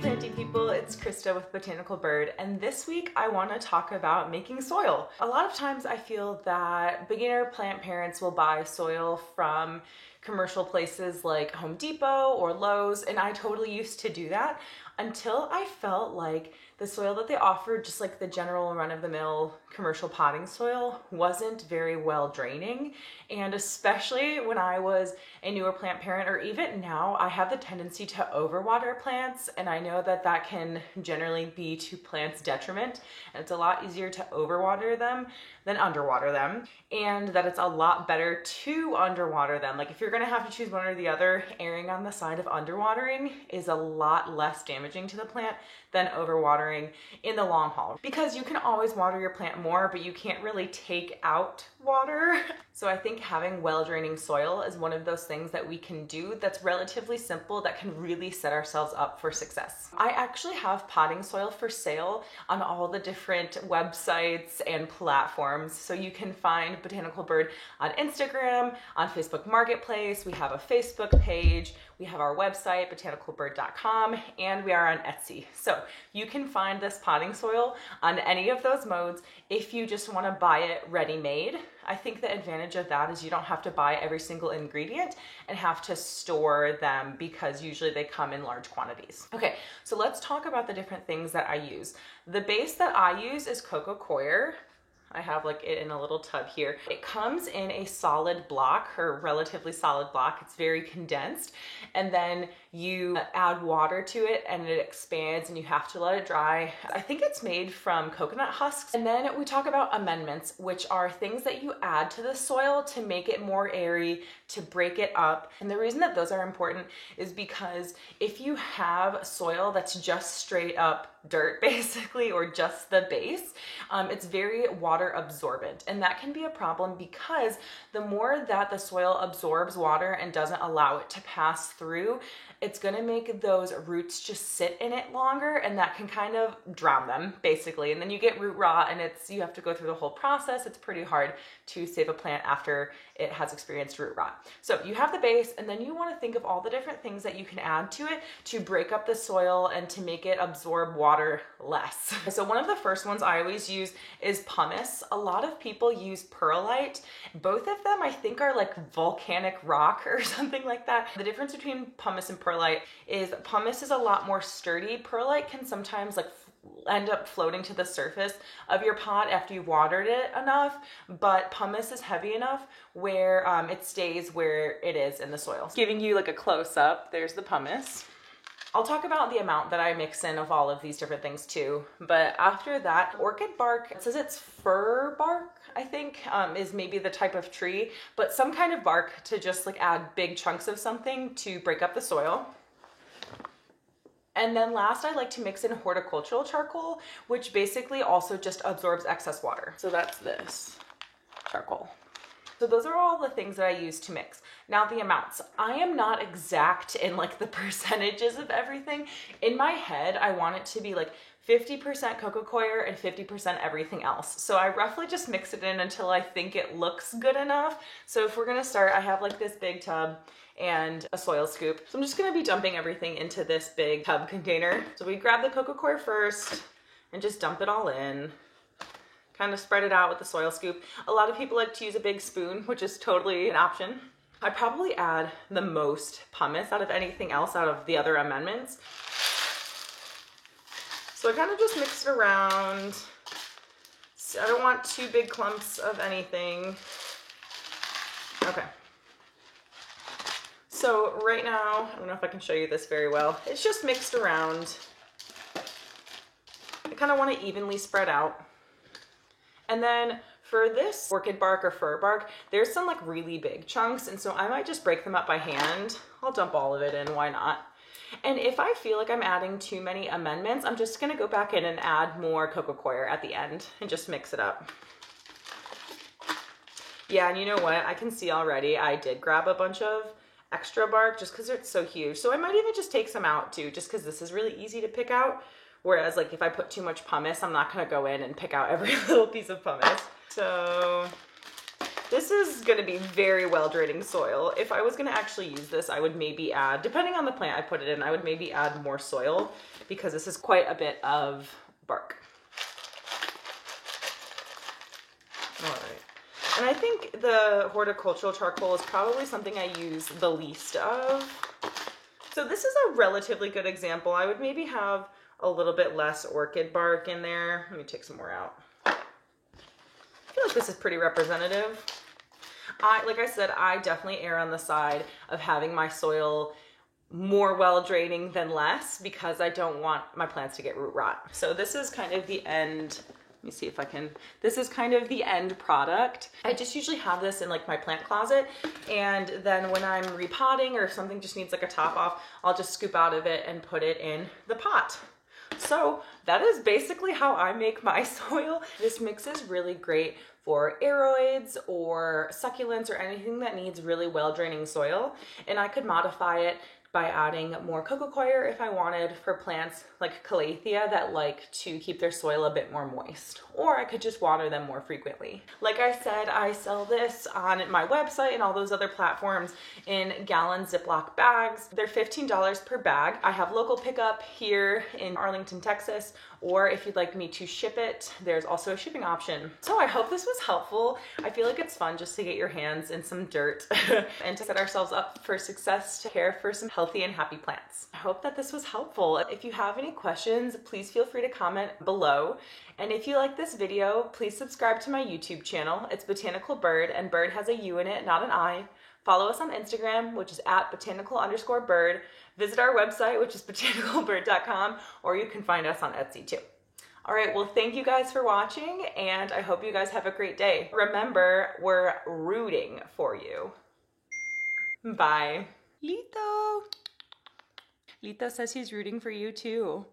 planting people, it's Krista with Botanical Bird, and this week I want to talk about making soil. A lot of times I feel that beginner plant parents will buy soil from commercial places like Home Depot or Lowe's, and I totally used to do that until I felt like the soil that they offered, just like the general run-of-the-mill commercial potting soil, wasn't very well draining. And especially when I was a newer plant parent, or even now, I have the tendency to overwater plants, and I know that that can generally be to plants' detriment. And it's a lot easier to overwater them than underwater them, and that it's a lot better to underwater them. Like if you're gonna have to choose one or the other, erring on the side of underwatering is a lot less damaging to the plant than overwatering in the long haul. Because you can always water your plant more, but you can't really take out water. So I think having well-draining soil is one of those things that we can do that's relatively simple, that can really set ourselves up for success. I actually have potting soil for sale on all the different websites and platforms. So you can find Botanical Bird on Instagram, on Facebook Marketplace. We have a Facebook page. We have our website, botanicalbird.com, and we are on Etsy. So you can find this potting soil on any of those modes if you just want to buy it ready-made. I think the advantage of that is you don't have to buy every single ingredient and have to store them, because usually they come in large quantities. Okay, so let's talk about the different things that I use. The base that I use is Coco Coir. I have like it in a little tub here. It comes in a solid block, or relatively solid block. It's very condensed. And then you add water to it and it expands, and you have to let it dry. I think it's made from coconut husks. And then we talk about amendments, which are things that you add to the soil to make it more airy, to break it up. And the reason that those are important is because if you have soil that's just straight up dirt basically, or just the base, it's very water absorbent, and that can be a problem because the more that the soil absorbs water and doesn't allow it to pass through, it's going to make those roots just sit in it longer, and that can kind of drown them basically. And then you get root rot, and you have to go through the whole process. It's pretty hard to save a plant after it has experienced root rot. So you have the base, and then you want to think of all the different things that you can add to it to break up the soil and to make it absorb water less. So one of the first ones I always use is pumice. A lot of people use perlite. Both of them I think are like volcanic rock or something like that. The difference between pumice and perlite is pumice is a lot more sturdy. Perlite can sometimes like end up floating to the surface of your pot after you've watered it enough, but pumice is heavy enough where it stays where it is in the soil. Giving you like a close-up, there's the pumice. I'll talk about the amount that I mix in of all of these different things too, but after that, orchid bark, it says it's fir bark, I think, is maybe the type of tree, but some kind of bark to just like add big chunks of something to break up the soil. And then last, I like to mix in horticultural charcoal, which basically also just absorbs excess water. So that's this charcoal. So those are all the things that I use to mix. Now the amounts, I am not exact in like the percentages of everything. In my head, I want it to be like 50% Coco Coir and 50% everything else. So I roughly just mix it in until I think it looks good enough. So if we're gonna start, I have like this big tub and a soil scoop. So I'm just gonna be dumping everything into this big tub container. So we grab the Coco Coir first and just dump it all in. Kind of spread it out with the soil scoop. A lot of people like to use a big spoon, which is totally an option. I probably add the most pumice out of anything else out of the other amendments. So I kind of just mix it around. So I don't want too big clumps of anything. Okay. So right now, I don't know if I can show you this very well. It's just mixed around. I kind of want to evenly spread out. And then for this orchid bark or fir bark, there's some like really big chunks, and so I might just break them up by hand. I'll dump all of it in, why not? And if I feel like I'm adding too many amendments, I'm just gonna go back in and add more Coco Coir at the end and just mix it up. Yeah, and you know what? I can see already I did grab a bunch of extra bark just because it's so huge. So I might even just take some out too, just because this is really easy to pick out. Whereas like if I put too much pumice, I'm not gonna go in and pick out every little piece of pumice. So This is gonna be very well draining soil. If I was gonna actually use this, I would maybe add, depending on the plant I put it in, I would maybe add more soil because this is quite a bit of bark. All right. And I think the horticultural charcoal is probably something I use the least of. So this is a relatively good example. I would maybe have a little bit less orchid bark in there. Let me take some more out. I feel like this is pretty representative. Like I said, I definitely err on the side of having my soil more well draining than less because I don't want my plants to get root rot. So this is kind of the end. Let me see if I can, this is kind of the end product. I just usually have this in like my plant closet, and then when I'm repotting or if something just needs like a top off, I'll just scoop out of it and put it in the pot. So that is basically how I make my soil. This mix is really great for aroids or succulents or anything that needs really well draining soil. And I could modify it by adding more coco coir if I wanted for plants like calathea that like to keep their soil a bit more moist, or I could just water them more frequently. Like I said, I sell this on my website and all those other platforms in gallon Ziploc bags. They're $15 per bag. I have local pickup here in Arlington, Texas, or if you'd like me to ship it, there's also a shipping option. So I hope this was helpful. I feel like it's fun just to get your hands in some dirt and to set ourselves up for success to care for some healthy and happy plants. I hope that this was helpful. If you have any questions, please feel free to comment below. And if you like this video, please subscribe to my YouTube channel. It's Botanical Bird, and bird has a U in it, not an I. Follow us on Instagram, which is @botanical_bird. Visit our website, which is botanicalbird.com, or you can find us on Etsy too. All right, well, thank you guys for watching, and I hope you guys have a great day. Remember, we're rooting for you. Bye. Lito. Lito says he's rooting for you too.